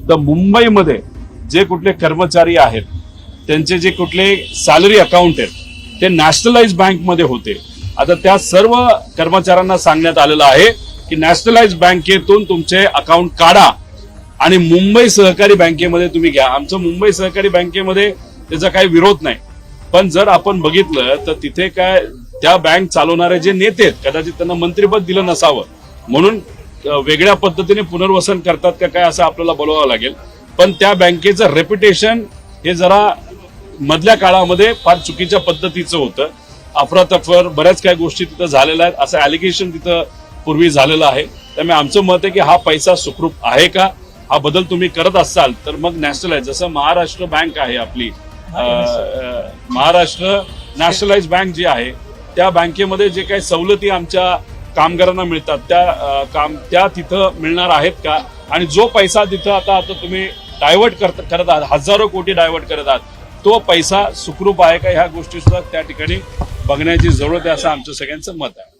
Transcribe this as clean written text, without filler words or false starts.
तर मुंबईमध्ये जे कुठले कर्मचारी आहेत त्यांचे जे कुठले सॅलरी अकाउंट आहेत ते नॅशनलाइज बँकमध्ये होते. आता त्या सर्व कर्मचाऱ्यांना सांगण्यात आलेलं आहे की नॅशनलाइज बँकेतून तुमचे अकाउंट काढा आणि मुंबई सहकारी बँकेमध्ये तुम्ही घ्या. आमचं मुंबई सहकारी बँकेमध्ये त्याचा काही विरोध नाही, पण जर आपण बघितलं तर तिथे काय त्या बँक चालवणारे जे नेते आहेत कदाचित त्यांना मंत्रिपद दिलं नसावं म्हणून वेगळ्या पद्धतीने पुनर्वसन करतात का काय असं आपल्याला बोलावं लागेल. पण त्या बँकेचं रेप्युटेशन हे जरा मधल्या काळामध्ये फार चुकीच्या पद्धतीचं होतं. अफरातफर बऱ्याच काही गोष्टी तिथं झालेल्या आहेत असं ॲलिगेशन तिथं पूर्वी झालेलं आहे. त्यामुळे आमचं मत आहे की हा पैसा सुखरूप आहे का, हा बदल तुम्ही करत असाल तर मग नॅशनलाइज जसं महाराष्ट्र बँक आहे आपली महाराष्ट्र नॅशनलाइज बँक जी आहे त्या बँकेमध्ये जे काही सवलती आमच्या कामगारांना मिळतात त्या तिथं मिळणार आहेत का, आणि जो पैसा तिथं आता तुम्ही डायव्हर्ट करत आहात हजारो कोटी डायव्हर्ट करत आहात तो पैसा सुखरूप आहे का, ह्या गोष्टी सुद्धा त्या ठिकाणी बघण्याची जरूरत आहे असं आमचं सगळ्यांचं मत आहे.